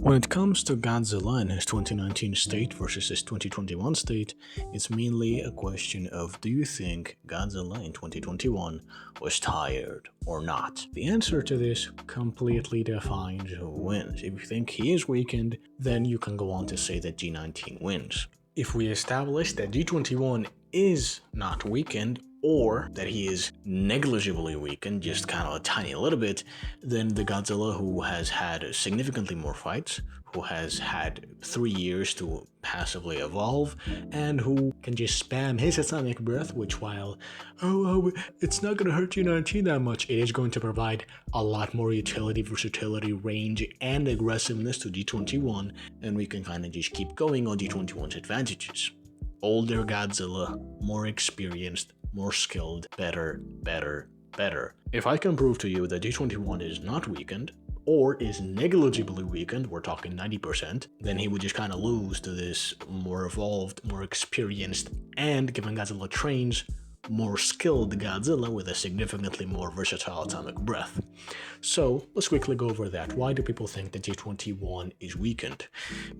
When it comes to Godzilla and his 2019 state versus his 2021 state, it's mainly a question of, do you think Godzilla in 2021 was tired or not? The answer to this completely defines who wins. If you think he is weakened, then you can go on to say that G19 wins. If we establish that G21 is not weakened, or that he is negligibly weakened, just kind of a tiny little bit, then the Godzilla who has had significantly more fights, who has had 3 years to passively evolve, and who can just spam his atomic breath, which while, it's not going to hurt G19 that much, it is going to provide a lot more utility, versatility, range, and aggressiveness to G21, and we can kind of just keep going on G21's advantages. Older Godzilla, more experienced, more skilled, better. If I can prove to you that G21 is not weakened, or is negligibly weakened, we're talking 90%, then he would just kind of lose to this more evolved, more experienced, and given Godzilla trains, more skilled Godzilla with a significantly more versatile atomic breath. So let's quickly go over that. Why do people think that G21 is weakened?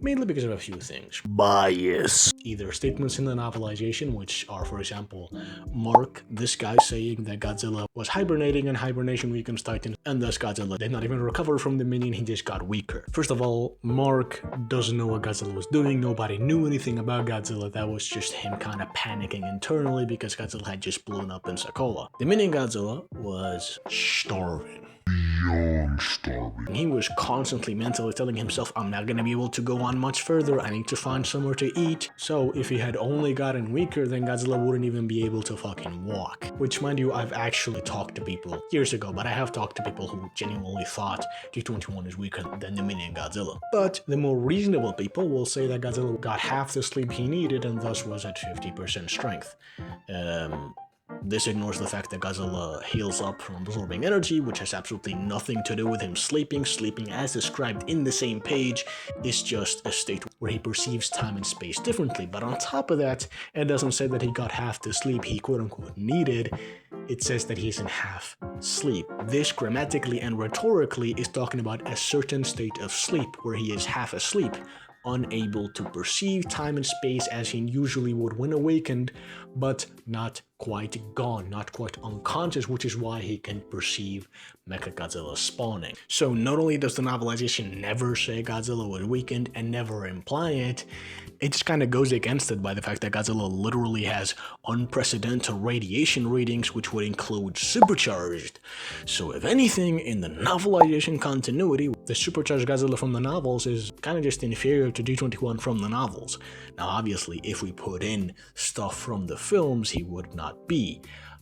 Mainly because of a few things. Bias. Either statements in the novelization, which are, for example, Mark, this guy saying that Godzilla was hibernating and hibernation weakens Titan, and thus Godzilla did not even recover from the minion, he just got weaker. First of all, Mark doesn't know what Godzilla was doing. Nobody knew anything about Godzilla. That was just him kind of panicking internally because Godzilla had just blown up in Sokola. The minion Godzilla was starving. Beyond starving. He was constantly mentally telling himself, I'm not gonna be able to go on much further, I need to find somewhere to eat. So if he had only gotten weaker, then Godzilla wouldn't even be able to fucking walk. Which, mind you, I've actually talked to people years ago, but I have talked to people who genuinely thought G21 is weaker than the minion Godzilla. But the more reasonable people will say that Godzilla got half the sleep he needed and thus was at 50% strength. This ignores the fact that Godzilla heals up from absorbing energy, which has absolutely nothing to do with him sleeping. Sleeping, as described in the same page, is just a state where he perceives time and space differently. But on top of that, it doesn't say that he got half the sleep he quote-unquote needed. It says that he's in half sleep. This grammatically and rhetorically is talking about a certain state of sleep where he is half asleep, unable to perceive time and space as he usually would when awakened, but not quite gone, not quite unconscious, which is why he can perceive Mechagodzilla spawning. So not only does the novelization never say Godzilla was weakened and never imply it, it just kind of goes against it by the fact that Godzilla literally has unprecedented radiation readings, which would include supercharged. So if anything, in the novelization continuity, the supercharged Godzilla from the novels is kind of just inferior to G21 from the novels. Now obviously, if we put in stuff from the films, he would not be.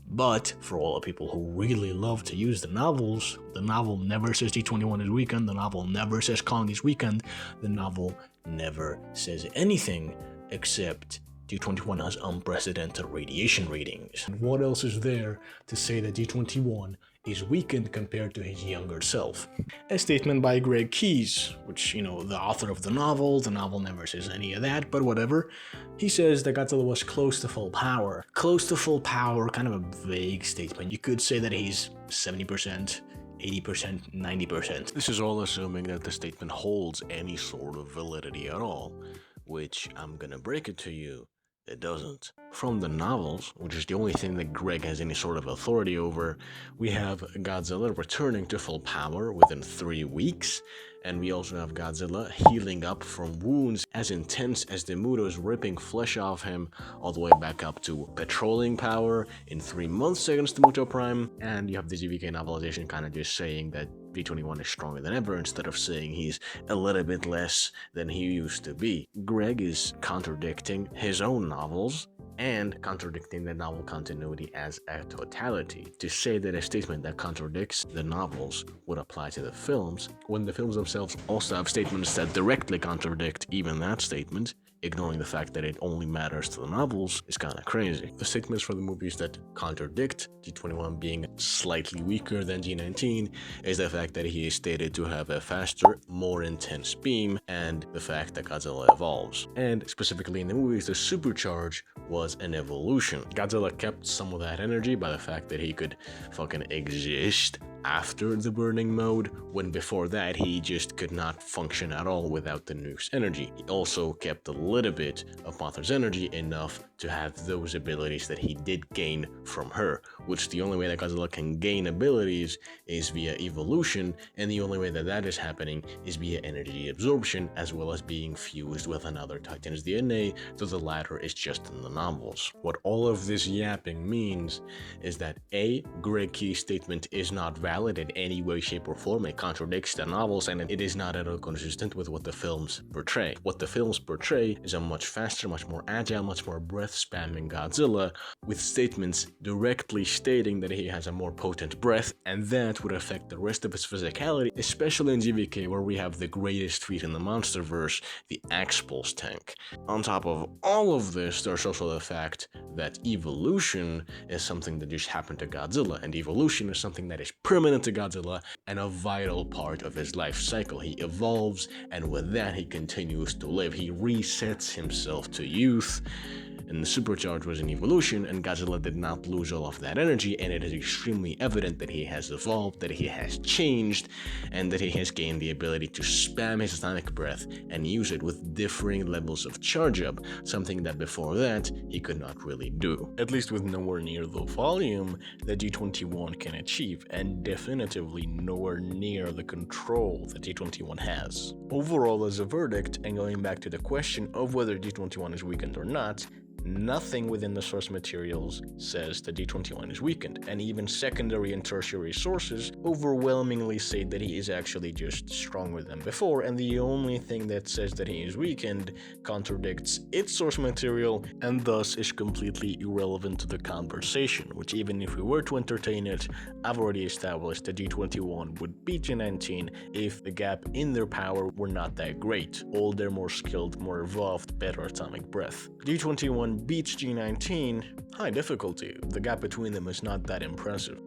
But for all the people who really love to use the novels, the novel never says G21 is weakened, the novel never says Kong is weakened, the novel never says anything except G21 has unprecedented radiation readings. And what else is there to say that G21 is weakened compared to his younger self? A statement by Greg Keyes, which, the author of the novel never says any of that, but whatever. He says that Godzilla was close to full power. Close to full power, kind of a vague statement. You could say that he's 70%, 80%, 90%. This is all assuming that the statement holds any sort of validity at all, which I'm gonna break it to you, it doesn't. From the novels, which is the only thing that Greg has any sort of authority over, we have Godzilla returning to full power within 3 weeks, and we also have Godzilla healing up from wounds as intense as the Muto's ripping flesh off him all the way back up to patrolling power in 3 months against the Muto Prime, and you have the GVK novelization kind of just saying that G21 is stronger than ever instead of saying he's a little bit less than he used to be. Greg is contradicting his own novels and contradicting the novel continuity as a totality. To say that a statement that contradicts the novels would apply to the films, when the films themselves also have statements that directly contradict even that statement, ignoring the fact that it only matters to the novels, is kind of crazy. The statements for the movies that contradict G21 being slightly weaker than G19 is the fact that he is stated to have a faster, more intense beam, and the fact that Godzilla evolves. And specifically in the movies, the supercharge was an evolution. Godzilla kept some of that energy by the fact that he could fucking exist after the burning mode, when before that he just could not function at all without the nuke's energy. He also kept a little bit of Mothra's energy, enough to have those abilities that he did gain from her, which the only way that Godzilla can gain abilities is via evolution, and the only way that that is happening is via energy absorption, as well as being fused with another Titan's DNA, though the latter is just in the novels. What all of this yapping means is that A. Greg Key's statement is not valid in any way, shape, or form. It contradicts the novels, and it is not at all consistent with what the films portray. What the films portray is a much faster, much more agile, much more breath-spamming Godzilla, with statements directly stating that he has a more potent breath, and that would affect the rest of his physicality, especially in GVK, where we have the greatest feat in the monsterverse, the X-Pulse tank. On top of all of this, there's also the fact that evolution is something that just happened to Godzilla, and evolution is something that is permanent to Godzilla and a vital part of his life cycle. He evolves, and with that he continues to live. He resets himself to youth, and the supercharge was an evolution, and Godzilla did not lose all of that energy, and it is extremely evident that he has evolved, that he has changed, and that he has gained the ability to spam his sonic breath and use it with differing levels of charge up, something that before that he could not really do. At least with nowhere near the volume that G21 can achieve, and definitively nowhere near the control that G21 has. Overall, as a verdict, and going back to the question of whether G21 is weakened or not, nothing within the source materials says that G21 is weakened, and even secondary and tertiary sources overwhelmingly say that he is actually just stronger than before, and the only thing that says that he is weakened contradicts its source material and thus is completely irrelevant to the conversation, which, even if we were to entertain it, I've already established that G21 would beat G19 if the gap in their power were not that great. Older, more skilled, more evolved, better atomic breath. G21 beats G19, high difficulty. The gap between them is not that impressive.